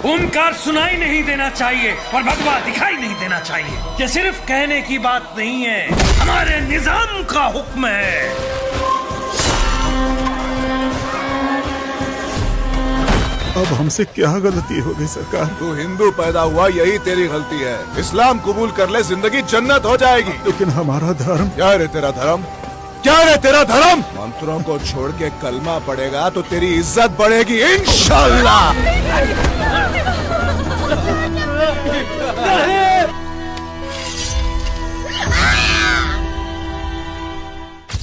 ओमकार सुनाई नहीं देना चाहिए और भगवा दिखाई नहीं देना चाहिए। ये सिर्फ कहने की बात नहीं है, हमारे निजाम का हुक्म है। अब हमसे क्या गलती हो गई सरकार? तू हिंदू पैदा हुआ, यही तेरी गलती है। इस्लाम कबूल कर ले, जिंदगी जन्नत हो जाएगी। लेकिन हमारा धर्म। क्या है तेरा धर्म? क्या है तेरा धर्म? मंत्रों को छोड़ के कलमा पड़ेगा तो तेरी इज्जत बढ़ेगी इंशाअल्लाह।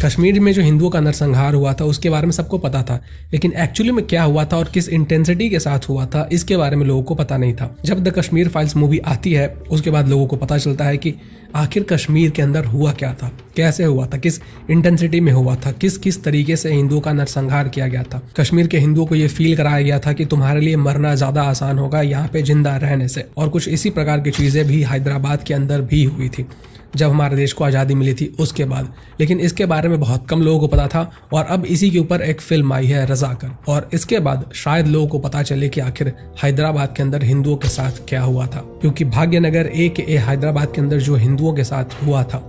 कश्मीर में जो हिंदुओं का नरसंहार हुआ था उसके बारे में सबको पता था, लेकिन एक्चुअली में क्या हुआ था और किस इंटेंसिटी के साथ हुआ था इसके बारे में लोगों को पता नहीं था। जब द कश्मीर फाइल्स मूवी आती है उसके बाद लोगों को पता चलता है कि आखिर कश्मीर के अंदर हुआ क्या था, कैसे हुआ था, किस इंटेंसिटी में हुआ था, किस किस तरीके से हिंदुओं का नरसंहार किया गया था। कश्मीर के हिंदुओं को ये फील कराया गया था कि तुम्हारे लिए मरना ज्यादा आसान होगा यहाँ पे जिंदा रहने से, और कुछ इसी प्रकार की चीजें भी हैदराबाद के अंदर भी हुई थी जब हमारे देश को आज़ादी मिली थी उसके बाद। लेकिन इसके बारे में बहुत कम लोगों को पता था और अब इसी के ऊपर एक फिल्म आई है रज़ाकर, और इसके बाद शायद लोगों को पता चले कि आखिर हैदराबाद के अंदर हिंदुओं के साथ क्या हुआ था, क्योंकि भाग्यनगर ए हैदराबाद के अंदर जो हिंदुओं के साथ हुआ था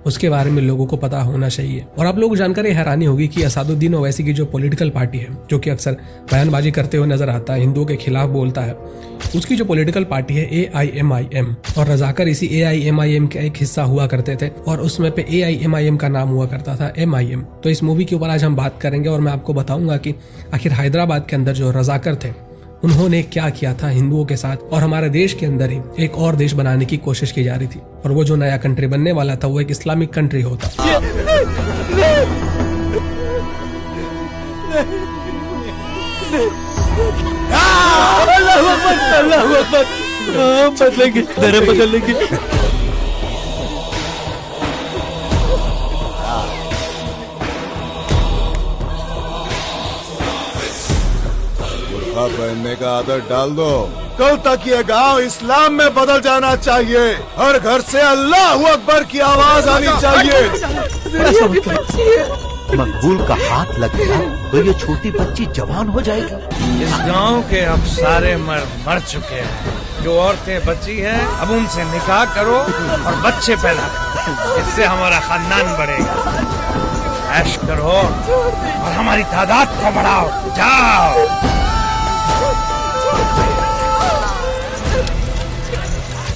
उसके बारे में लोगों को पता होना चाहिए। और आप लोग जानकर हैरानी होगी कि असदुद्दीन ओवैसी की जो पॉलिटिकल पार्टी है, जो कि अक्सर बयानबाजी करते हुए नजर आता है, हिंदुओं के खिलाफ बोलता है, उसकी जो पॉलिटिकल पार्टी है AIMIM, और रज़ाकर इसी AIMIM का एक हिस्सा हुआ करते थे और उसमें पे AIMIM का नाम हुआ करता था MIM। तो इस मूवी के ऊपर आज हम बात करेंगे और मैं आपको बताऊंगा कि आखिर हैदराबाद के अंदर जो रज़ाकर थे उन्होंने क्या किया था हिंदुओं के साथ, और हमारे देश के अंदर ही एक और देश बनाने की कोशिश की जा रही थी, और वो जो नया कंट्री बनने वाला था वो एक इस्लामिक कंट्री होता। बदलेंगे, धर्म बदलेंगे। पहनने का आदत डाल दो। कल तक ये गांव इस्लाम में बदल जाना चाहिए। हर घर से अल्लाहू अकबर की आवाज आनी चाहिए। मकबूल का हाथ लगेगा तो ये छोटी बच्ची जवान हो जाएगी। इस गांव के अब सारे मर चुके हैं, जो औरतें बची हैं अब उनसे निकाह करो और बच्चे पैदा करो, इससे हमारा खानदान बढ़ेगा। ऐश करो और हमारी तादाद को बढ़ाओ, जाओ।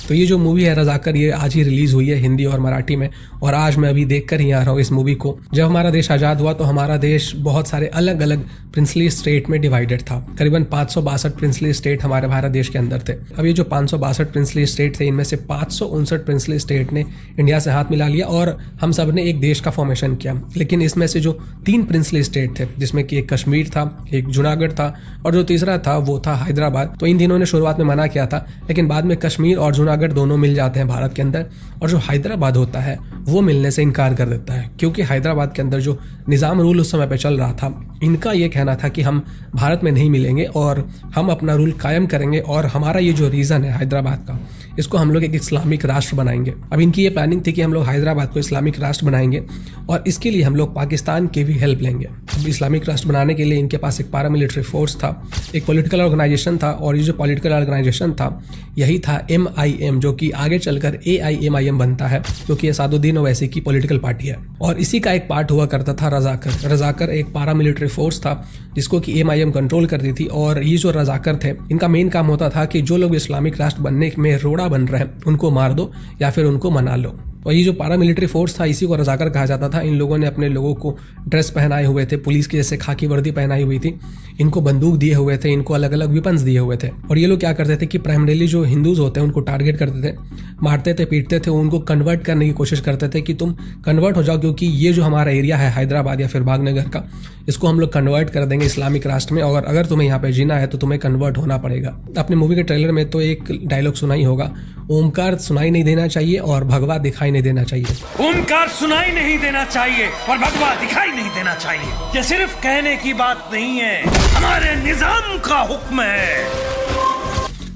तो ये जो मूवी है रज़ाकर, ये आज ही रिलीज हुई है हिंदी और मराठी में, और आज मैं अभी देख कर ही आ रहा हूँ इस मूवी को। जब हमारा देश आज़ाद हुआ तो हमारा देश बहुत सारे अलग अलग प्रिंसली स्टेट में डिवाइडेड था। करीबन 562 प्रिंसली स्टेट हमारे भारत देश के अंदर थे। अब ये जो 562 प्रिंसली स्टेट थे, इनमें से 559 प्रिंसली स्टेट ने इंडिया से हाथ मिला लिया और हम सब ने एक देश का फॉर्मेशन किया। लेकिन इसमें से जो 3 प्रिंसली स्टेट थे, जिसमें कि एक कश्मीर था, एक जूनागढ़ था और जो तीसरा था वो था हैदराबाद, तो इन तीनों ने शुरुआत में मना किया था, लेकिन बाद में कश्मीर और जूनागढ़ दोनों मिल जाते हैं भारत के अंदर, और जो हैदराबाद होता है वो मिलने से इनकार कर देता है, क्योंकि हैदराबाद के अंदर जो निज़ाम रूल उस समय पे चल रहा था, इनका ये कहना था कि हम भारत में नहीं मिलेंगे और हम अपना रूल कायम करेंगे, और हमारा ये जो रीजन है हैदराबाद का, इसको हम लोग एक इस्लामिक राष्ट्र बनाएंगे। अब इनकी ये प्लानिंग थी कि हम लोग हैदराबाद को इस्लामिक राष्ट्र बनाएंगे और इसके लिए हम लोग पाकिस्तान की भी हेल्प लेंगे। अब इस्लामिक राष्ट्र बनाने के लिए इनके पास एक पैरामिलिट्री फोर्स था, एक पॉलिटिकल ऑर्गेनाइजेशन था, और ये जो पॉलिटिकल ऑर्गेनाइजेशन था यही था MIM, जो कि आगे चलकर AIMIM बनता है, जो कि असदुद्दीन ओवैसी की पॉलिटिकल पार्टी है। और इसी का एक पार्ट हुआ करता था रज़ाकर। रज़ाकर एक पैरामिलिट्री फोर्स था जिसको कि MIM कंट्रोल करती थी, और ये जो रज़ाकर थे इनका मेन काम होता था कि जो लोग इस्लामिक राष्ट्र बनने में रोड़ा बन रहे हैं उनको मार दो या फिर उनको मना लो। और ये जो पैरामिलिट्री फोर्स था इसी को रज़ाकर कहा जाता था। इन लोगों ने अपने लोगों को ड्रेस पहनाए हुए थे, पुलिस की जैसे खाकी वर्दी पहनाई हुई थी, इनको बंदूक दिए हुए थे, इनको अलग अलग वेपन्स दिए हुए थे। और ये लोग क्या करते थे कि प्राइमरीली जो हिंदूज होते हैं उनको टारगेट करते थे, मारते थे, पीटते थे, उनको कन्वर्ट करने की कोशिश करते थे कि तुम कन्वर्ट हो जाओ, क्योंकि ये जो हमारा एरिया है हैदराबाद या फिर भागनगर का, इसको हम लोग कन्वर्ट कर देंगे इस्लामिक राष्ट्र में, और अगर तुम्हें यहाँ पे जीना है तो तुम्हें कन्वर्ट होना पड़ेगा। अपने मूवी के ट्रेलर में तो एक डायलॉग सुना ही होगा, ओमकार सुनाई नहीं देना चाहिए और भगवा दिखाई नहीं देना चाहिए। ओमकार सुनाई नहीं देना चाहिए और भगवा दिखाई नहीं देना चाहिए। ये सिर्फ कहने की बात नहीं है, हमारे निजाम का हुक्म है।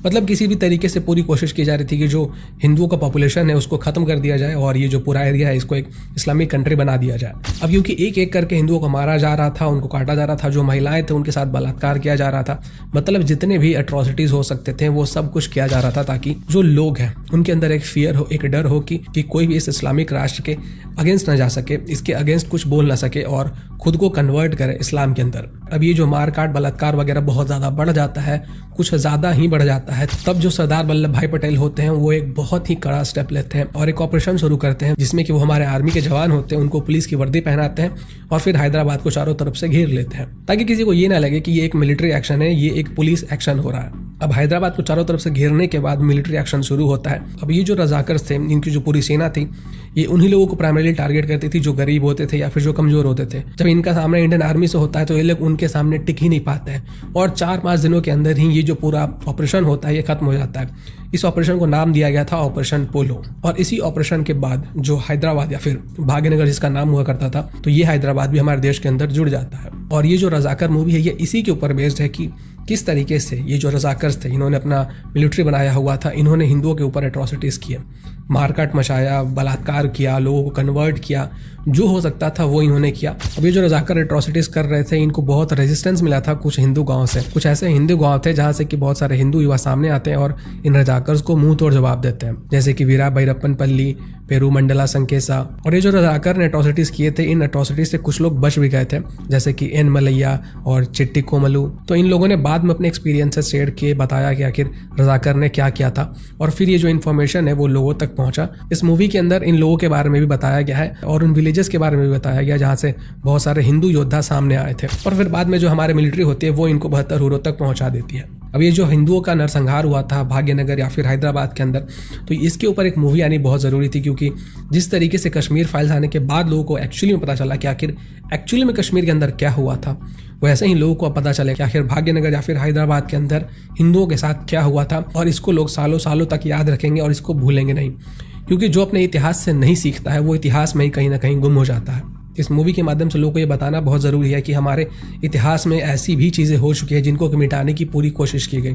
मतलब किसी भी तरीके से पूरी कोशिश की जा रही थी कि जो हिंदुओं का पॉपुलेशन है उसको खत्म कर दिया जाए और ये जो पूरा एरिया है इसको एक इस्लामिक कंट्री बना दिया जाए। अब क्योंकि एक एक करके हिंदुओं को मारा जा रहा था, उनको काटा जा रहा था, जो महिलाएं थे उनके साथ बलात्कार किया जा रहा था, मतलब जितने भी एट्रोसिटीज हो सकते थे वो सब कुछ किया जा रहा था ताकि जो लोग हैं उनके अंदर एक फियर हो, एक डर हो कि कोई भी इस इस्लामिक राष्ट्र के अगेंस्ट ना जा सके, इसके अगेंस्ट कुछ बोल ना सके और खुद को कन्वर्ट करे इस्लाम के अंदर। अब ये जो मारकाट बलात्कार वगैरह बहुत ज़्यादा बढ़ जाता है, कुछ ज़्यादा ही बढ़ जाता है, तब जो सरदार वल्लभ भाई पटेल होते हैं वो एक बहुत ही कड़ा स्टेप लेते हैं और एक ऑपरेशन शुरू करते हैं जिसमें कि वो हमारे आर्मी के जवान होते हैं, उनको पुलिस की वर्दी पहनाते हैं और फिर हैदराबाद को चारों तरफ से घेर लेते हैं ताकि किसी को ये ना लगे कि ये एक मिलिट्री एक्शन है, ये एक पुलिस एक्शन हो रहा है। अब हैदराबाद को चारों तरफ से घेरने के बाद मिलिट्री एक्शन शुरू होता है। अब ये जो रजाकर्स थे, इनकी जो पूरी सेना थी, ये उन्हीं लोगों को प्राइमरीली टारगेट करती थी जो गरीब होते थे या फिर जो कमजोर होते थे। जब इनका सामना इंडियन आर्मी से होता है तो ये लोग उनके सामने टिक ही नहीं पाते हैं और 4-5 दिनों के अंदर ही ये जो पूरा ऑपरेशन होता है ये खत्म हो जाता है। इस ऑपरेशन को नाम दिया गया था ऑपरेशन पोलो। और इसी ऑपरेशन के बाद जो हैदराबाद या फिर भाग्यनगर जिसका नाम हुआ करता था, तो ये हैदराबाद भी हमारे देश के अंदर जुड़ जाता है। और ये जो रजाकर मूवी है ये इसी के ऊपर बेस्ड है कि किस तरीके से ये जो रजाकर्स थे, इन्होंने अपना मिलिट्री बनाया हुआ था, इन्होंने हिंदुओं के ऊपर एट्रोसिटीज़ किए, मारकाट मचाया, बलात्कार किया, लोगों को कन्वर्ट किया, जो हो सकता था वो इन्होंने किया। अब ये जो रजाकर एट्रोसिटीज़ कर रहे थे इनको बहुत रेजिस्टेंस मिला था कुछ हिंदू गाँव से। कुछ ऐसे हिंदू गाँव थे जहाँ से कि बहुत सारे हिंदू युवा सामने आते हैं और इन रजाकर्स को मुंह तोड़ जवाब देते हैं, जैसे कि वीरा भैरप्पन पल्ली, पेरू मंडला संकेसा। और ये जो रजाकर ने एट्रोसिटीज़ किए थे, इन एट्रोसिटीज़ से कुछ लोग बच भी गए थे, जैसे कि एन मलैया और चिट्टी कोमलू। तो इन लोगों ने बाद में अपने एक्सपीरियंसेस शेयर किए, बताया कि आखिर रजाकर ने क्या किया था और फिर ये जो इन्फॉर्मेशन है वो लोगों तक पहुंचा। इस मूवी के अंदर इन लोगों के बारे में भी बताया गया है और उन विलेजेस के बारे में भी बताया गया जहाँ से बहुत सारे हिंदू योद्धा सामने आए थे और फिर बाद में जो हमारे मिलिट्री होती है वो इनको 72 हुरों तक पहुंचा देती है। अब ये जो हिंदुओं का नरसंहार हुआ था भाग्यनगर या फिर हैदराबाद के अंदर, तो इसके ऊपर एक मूवी आनी बहुत ज़रूरी थी क्योंकि जिस तरीके से कश्मीर फाइल्स आने के बाद लोगों को एक्चुअली में पता चला कि आखिर एक्चुअली में कश्मीर के अंदर क्या हुआ था, वैसे ही लोगों को पता चले कि आखिर भाग्यनगर या फिर हैदराबाद के अंदर हिंदुओं के साथ क्या हुआ था। और इसको लोग सालों सालों तक याद रखेंगे और इसको भूलेंगे नहीं, क्योंकि जो अपने इतिहास से नहीं सीखता है वो इतिहास में ही कहीं ना कहीं गुम हो जाता है। इस मूवी के माध्यम से लोगों को ये बताना बहुत ज़रूरी है कि हमारे इतिहास में ऐसी भी चीज़ें हो चुकी हैं जिनको मिटाने की पूरी कोशिश की गई,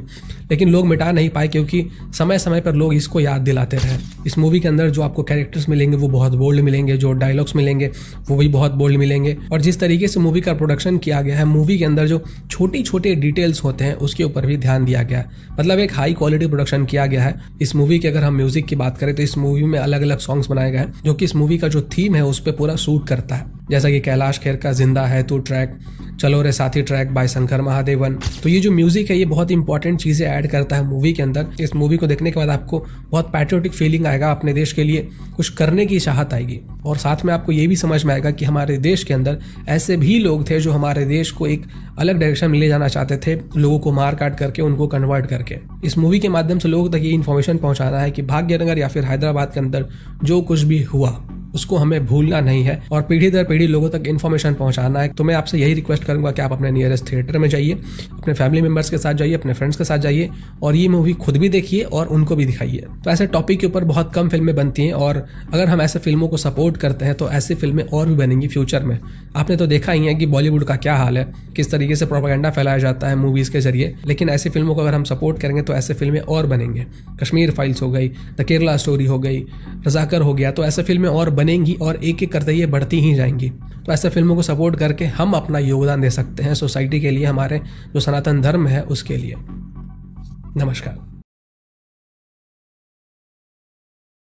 लेकिन लोग मिटा नहीं पाए क्योंकि समय समय पर लोग इसको याद दिलाते रहे। इस मूवी के अंदर जो आपको कैरेक्टर्स मिलेंगे वो बहुत बोल्ड मिलेंगे, जो डायलॉग्स मिलेंगे वो भी बहुत बोल्ड मिलेंगे। और जिस तरीके से मूवी का प्रोडक्शन किया गया है, मूवी के अंदर जो छोटी छोटे डिटेल्स होते हैं उसके ऊपर भी ध्यान दिया गया है। मतलब एक हाई क्वालिटी प्रोडक्शन किया गया है। इस मूवी की अगर हम म्यूजिक की बात करें तो इस मूवी में अलग अलग सॉन्ग्स बनाए गए हैं जो कि इस मूवी का जो थीम है उस पर पूरा सूट करता है, जैसा कि कैलाश खेर का जिंदा है तू ट्रैक, चलो रे साथी ट्रैक बाय शंकर महादेवन। तो ये जो म्यूजिक है ये बहुत इंपॉर्टेंट चीज़ें ऐड करता है मूवी के अंदर। इस मूवी को देखने के बाद आपको बहुत पैट्रियोटिक फीलिंग आएगा, अपने देश के लिए कुछ करने की चाहत आएगी और साथ में आपको ये भी समझ में आएगा कि हमारे देश के अंदर ऐसे भी लोग थे जो हमारे देश को एक अलग डायरेक्शन में ले जाना चाहते थे, लोगों को मार काट करके, उनको कन्वर्ट करके। इस मूवी के माध्यम से लोगों तक ये इन्फॉर्मेशन पहुंचाना है कि भाग्यनगर या फिर हैदराबाद के अंदर जो कुछ भी हुआ उसको हमें भूलना नहीं है और पीढ़ी दर पीढ़ी लोगों तक इन्फॉर्मेशन पहुंचाना है। तो मैं आपसे यही रिक्वेस्ट करूंगा कि आप अपने नियरेस्ट थिएटर में जाइए, अपने फैमिली मेंबर्स के साथ जाइए, अपने फ्रेंड्स के साथ जाइए और ये मूवी खुद भी देखिए और उनको भी दिखाइए। तो ऐसे टॉपिक के ऊपर बहुत कम फिल्में बनती हैं और अगर हम ऐसे फिल्मों को सपोर्ट करते हैं तो ऐसी फिल्में और भी बनेंगी फ्यूचर में। आपने तो देखा ही है कि बॉलीवुड का क्या हाल है, किस तरीके से प्रोपेगेंडा फैलाया जाता है मूवीज़ के जरिए, लेकिन ऐसी फिल्मों को अगर हम सपोर्ट करेंगे तो ऐसे फिल्में और बनेंगे। कश्मीर फाइल्स हो गई, द केरला स्टोरी हो गई, रजाकर हो गया, तो ऐसे फिल्में और बनेंगी और एक एक करते ये बढ़ती ही जाएंगी। तो ऐसे फिल्मों को सपोर्ट करके हम अपना योगदान दे सकते हैं सोसाइटी के लिए, हमारे जो सनातन धर्म है उसके लिए। नमस्कार।